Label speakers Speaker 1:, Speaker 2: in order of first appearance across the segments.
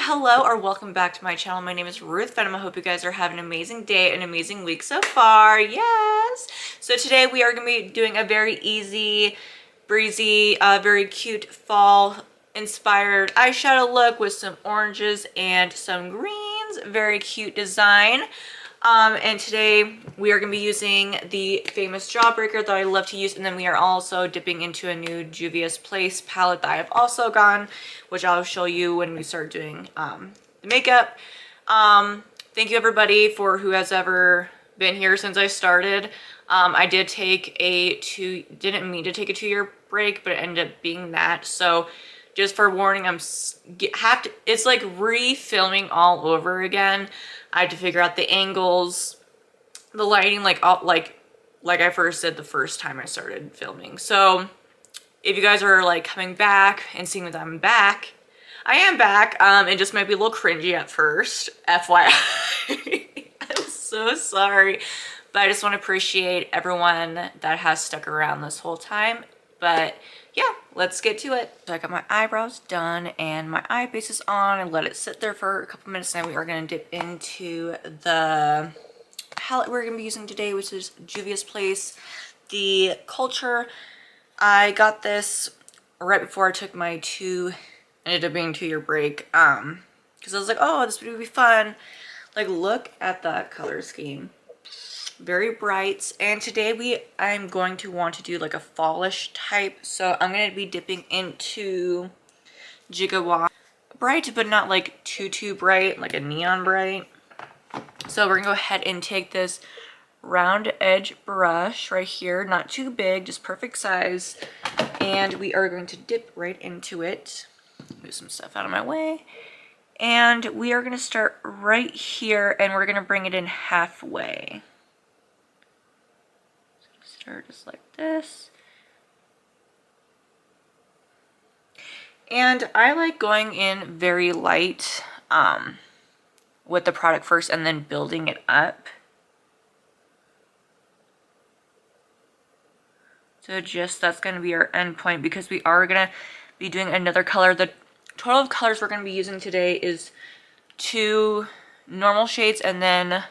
Speaker 1: hello, or welcome back to my channel. My name is Ruth Venom. I hope you guys are having an amazing day, an amazing week so far. Yes! So today we are going to be doing a very easy, breezy, very cute fall inspired eyeshadow look with some oranges and some greens. Very cute design. And today we are going to be using the famous Jawbreaker that I love to use, and then we are also dipping into a new Juvia's Place palette that I've also gotten, which I'll show you when we start doing the makeup. Thank you everybody for who has ever been here since I started. I did take didn't mean to take a 2-year break, but it ended up being that. So just for warning, it's like re-filming all over again. I had to figure out the angles, the lighting, like I first did the first time I started filming. So if you guys are like coming back and seeing that I'm back, I am back. It just might be a little cringy at first, FYI. I'm so sorry, but I just want to appreciate everyone that has stuck around this whole time. But yeah, let's get to it. So I got my eyebrows done and my eye base is on. I let it sit there for a couple minutes. Now we are going to dip into the palette we're going to be using today, which is Juvia's Place, the Culture. I got this right before I took my ended up being 2-year break, because I was like, oh, this would be fun. Like, look at that color scheme. Very bright. And today I'm going to want to do like a fallish type, so I'm going to be dipping into Gigawatt. Bright, but not like too bright, like a neon bright. So we're gonna go ahead and take this round edge brush right here, not too big, just perfect size, and we are going to dip right into it. Move some stuff out of my way, and we are going to start right here, and we're going to bring it in halfway. Start just like this. And I like going in very light with the product first and then building it up. So that's going to be our end point, because we are going to be doing another color. The total of colors we're going to be using today is 2 normal shades and then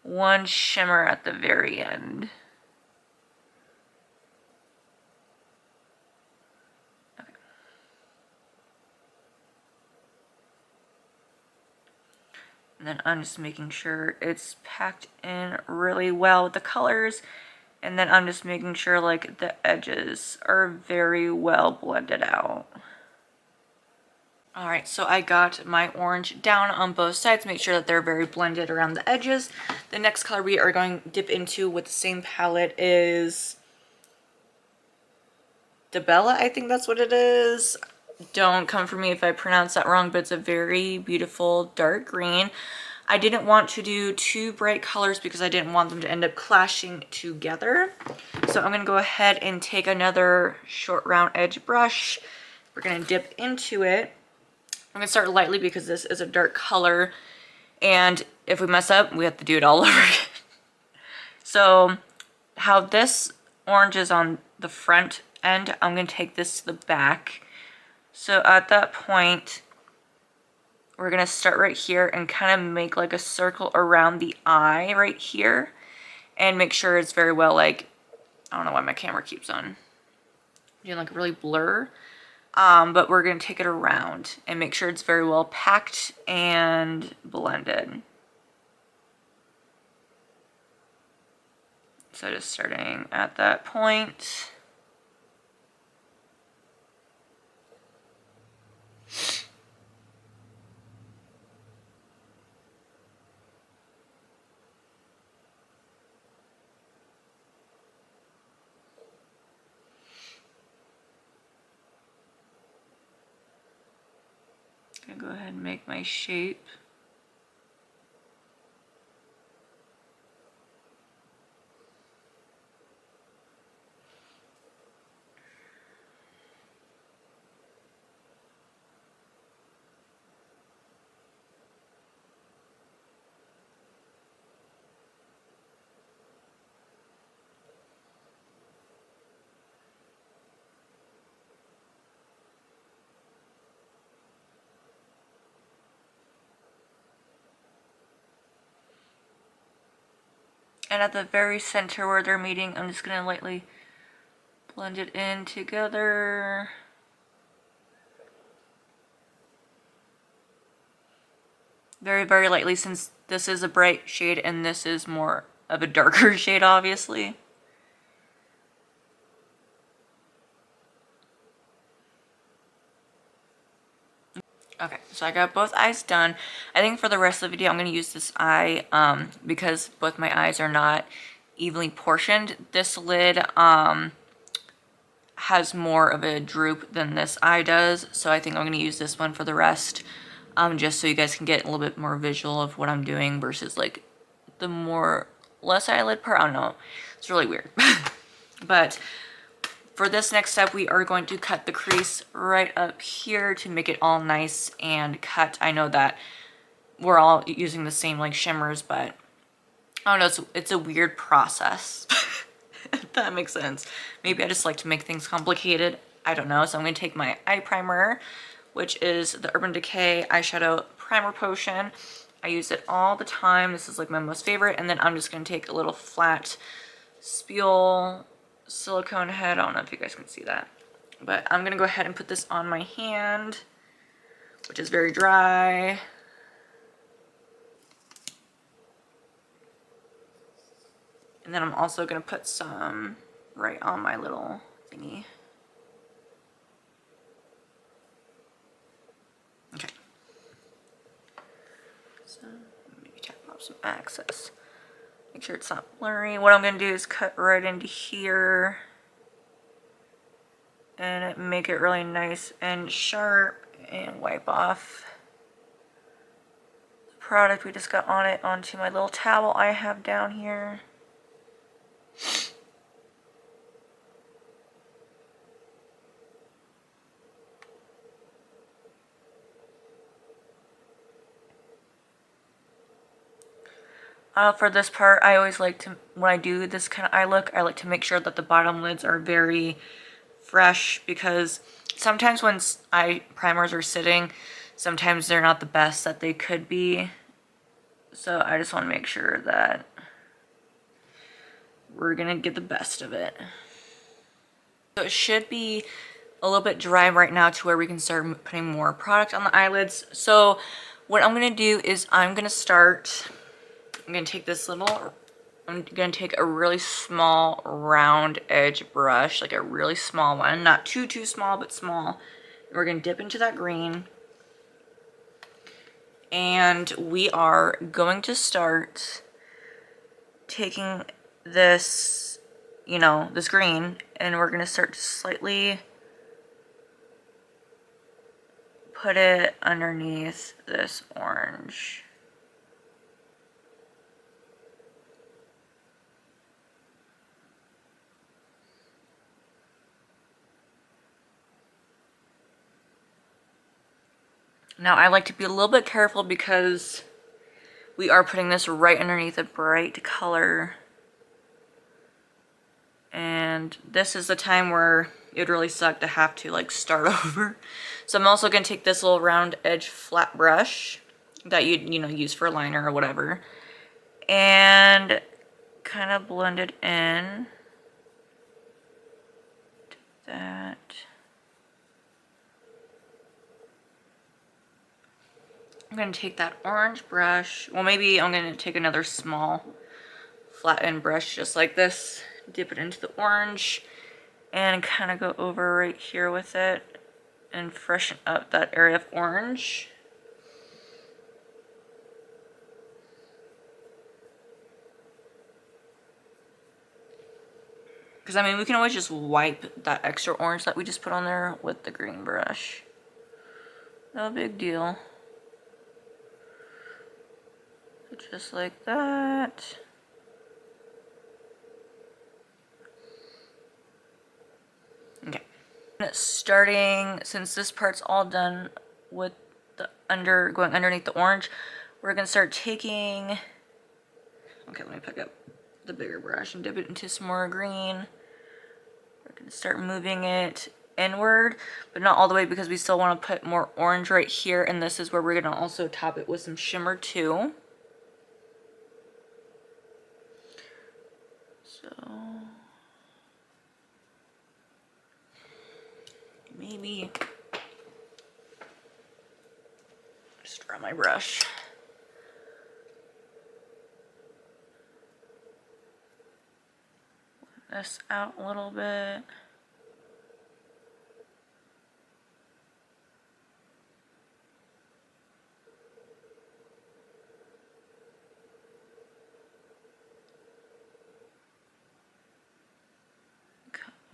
Speaker 1: 1 shimmer at the very end. Okay. And then I'm just making sure it's packed in really well with the colors. And then I'm just making sure like the edges are very well blended out. Alright, so I got my orange down on both sides. Make sure that they're very blended around the edges. The next color we are going to dip into with the same palette is Debella, I think that's what it is. Don't come for me if I pronounce that wrong, but it's a very beautiful dark green. I didn't want to do too bright colors because I didn't want them to end up clashing together. So I'm going to go ahead and take another short round edge brush. We're going to dip into it. I'm going to start lightly because this is a dark color, and if we mess up, we have to do it all over again. So how this orange is on the front end, I'm going to take this to the back. So at that point, we're going to start right here and kind of make like a circle around the eye right here, and make sure it's very well, like, I don't know why my camera keeps on doing like really blur. But we're going to take it around and make sure it's very well packed and blended. So just starting at that point. I'm gonna go ahead and make my shape. And at the very center where they're meeting, I'm just going to lightly blend it in together. Very, very lightly, since this is a bright shade and this is more of a darker shade, obviously. Okay, so I got both eyes done. I think for the rest of the video, I'm going to use this eye because both my eyes are not evenly portioned. This lid has more of a droop than this eye does, so I think I'm going to use this one for the rest, just so you guys can get a little bit more visual of what I'm doing versus like the more less eyelid part. I don't know. It's really weird. But for this next step, we are going to cut the crease right up here to make it all nice and cut. I know that we're all using the same like shimmers, but I don't know, it's a weird process. If that makes sense. Maybe I just like to make things complicated. I don't know. So I'm going to take my eye primer, which is the Urban Decay Eyeshadow Primer Potion. I use it all the time. This is like my most favorite. And then I'm just going to take a little flat Spiel silicone head. I don't know if you guys can see that, but I'm going to go ahead and put this on my hand, which is very dry. And then I'm also going to put some right on my little thingy. Okay. So maybe tap off some excess. Make sure it's not blurry. What I'm going to do is cut right into here and make it really nice and sharp, and wipe off the product we just got on it onto my little towel I have down here. For this part, I always like to, when I do this kind of eye look, I like to make sure that the bottom lids are very fresh, because sometimes when eye primers are sitting, sometimes they're not the best that they could be. So I just want to make sure that we're going to get the best of it. So it should be a little bit dry right now to where we can start putting more product on the eyelids. So what I'm going to do is I'm going to take this little, I'm going to take a really small round edge brush, like a really small one, not too small, but small. We're going to dip into that green. And we are going to start taking this, you know, this green, and we're going to start to slightly put it underneath this orange. Now I like to be a little bit careful because we are putting this right underneath a bright color. And this is the time where it would really suck to have to like start over. So I'm also going to take this little round edge flat brush that you know, use for a liner or whatever, and kind of blend it in to that. I'm going to take that orange brush, well, maybe I'm going to take another small flattened brush just like this, dip it into the orange, and kind of go over right here with it and freshen up that area of orange. Because I mean, we can always just wipe that extra orange that we just put on there with the green brush. No big deal. Just like that. Okay. Starting, since this part's all done with the going underneath the orange, we're gonna start taking, okay, let me pick up the bigger brush and dip it into some more green. We're gonna start moving it inward, but not all the way, because we still want to put more orange right here, and this is where we're gonna also top it with some shimmer too. So maybe just grab my brush. Blend this out a little bit.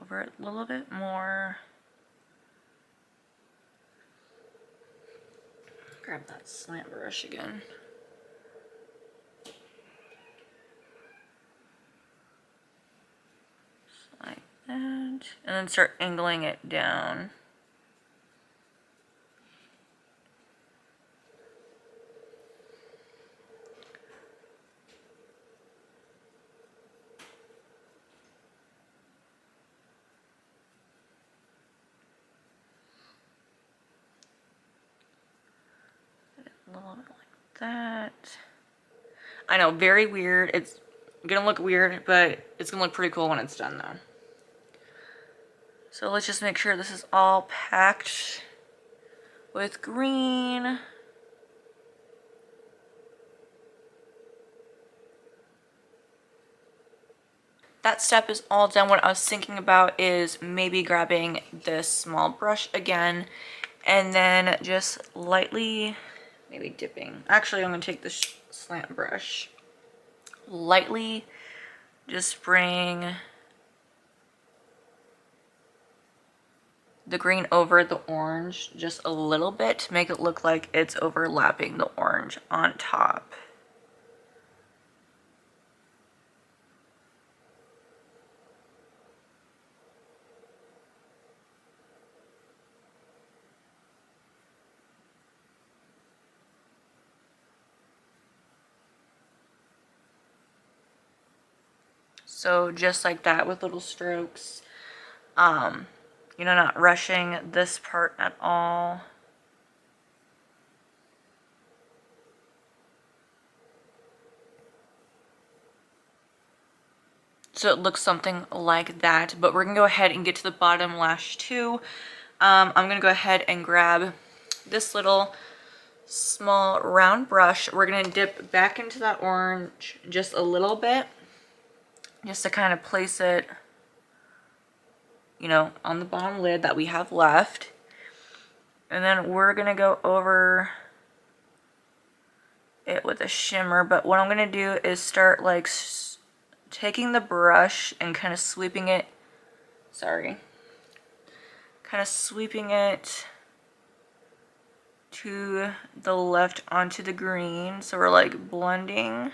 Speaker 1: Over it a little bit more. Grab that slant brush again. Just like that. And then start angling it down. A little bit like that. I know, very weird. It's gonna look weird, but it's gonna look pretty cool when it's done though. So let's just make sure this is all packed with green. That step is all done. What I was thinking about is maybe grabbing this small brush again and then just lightly, maybe dipping. Actually, I'm gonna take this slant brush. Lightly just bring the green over the orange just a little bit to make it look like it's overlapping the orange on top. So just like that with little strokes. You know, not rushing this part at all. So it looks something like that, but we're gonna go ahead and get to the bottom lash too. I'm gonna go ahead and grab this little small round brush. We're gonna dip back into that orange just a little bit, just to kind of place it, you know, on the bottom lid that we have left. And then we're gonna go over it with a shimmer, but what I'm gonna do is start like taking the brush and kind of sweeping it, kind of sweeping it to the left onto the green. So we're like blending.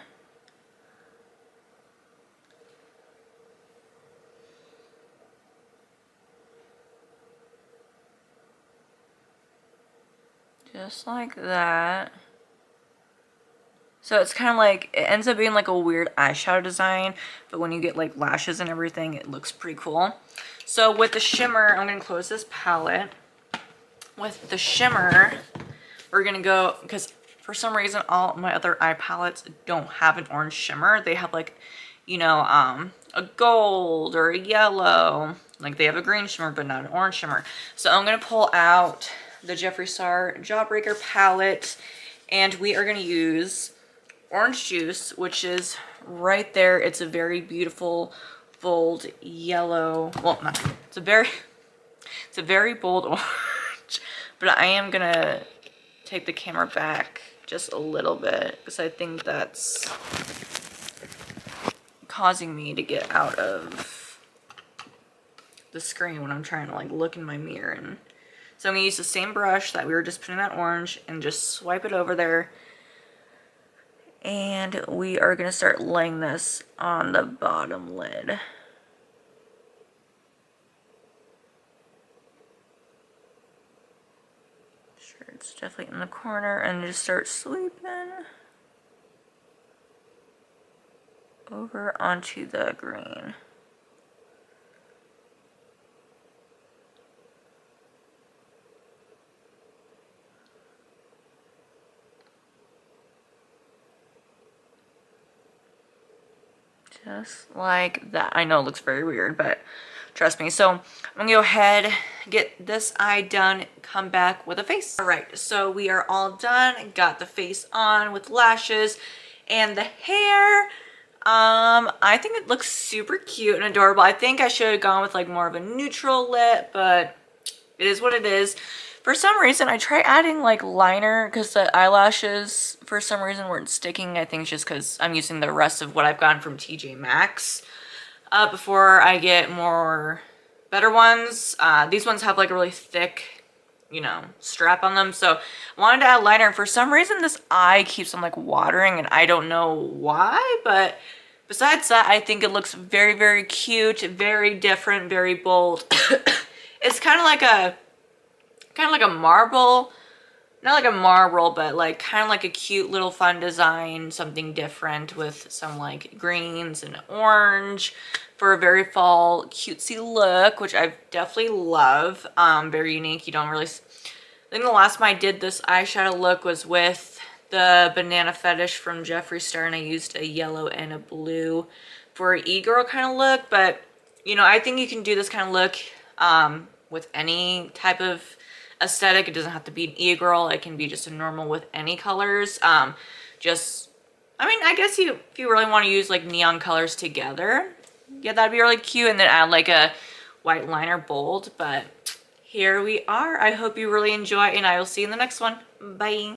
Speaker 1: Just like that. So it's kind of like, it ends up being like a weird eyeshadow design, but when you get like lashes and everything, it looks pretty cool. So with the shimmer, I'm going to close this palette. With the shimmer, we're going to go, because for some reason, all my other eye palettes don't have an orange shimmer. They have like, you know, a gold or a yellow. Like they have a green shimmer, but not an orange shimmer. So I'm going to pull out the Jeffree Star Jawbreaker palette, and we are going to use orange juice, which is right there. It's a very beautiful, bold yellow. Well, not, it's a very bold orange, but I am going to take the camera back just a little bit because I think that's causing me to get out of the screen when I'm trying to like look in my mirror. And so I'm gonna use the same brush that we were just putting that orange and just swipe it over there. And we are gonna start laying this on the bottom lid. Sure, it's definitely in the corner, and just start sweeping over onto the green. just like that. I know it looks very weird, but trust me. So I'm gonna go ahead, get this eye done, come back with a face. All right, so we are all done. Got the face on with lashes and the hair. I think it looks super cute and adorable. I think I should have gone with like more of a neutral lip, but it is what it is. For some reason, I tried adding like liner because the eyelashes for some reason weren't sticking. I think it's just because I'm using the rest of what I've gotten from TJ Maxx before I get more better ones. These ones have like a really thick, you know, strap on them. So I wanted to add liner, and for some reason this eye keeps on like watering, and I don't know why, but besides that, I think it looks very, very cute, very different, very bold. It's kind of like a marble, not like a marble, but like kind of like a cute little fun design, something different with some like greens and orange for a very fall cutesy look, which I definitely love. Very unique. You don't really, I think the last time I did this eyeshadow look was with the Banana Fetish from Jeffree Star, and I used a yellow and a blue for an e-girl kind of look. But you know, I think you can do this kind of look with any type of aesthetic. It doesn't have to be an e-girl. It can be just a normal with any colors. Just, I mean, I guess if you really want to use like neon colors together, yeah, that'd be really cute. And then add like a white liner bold. But here we are. I hope you really enjoy, and I will see you in the next one. Bye.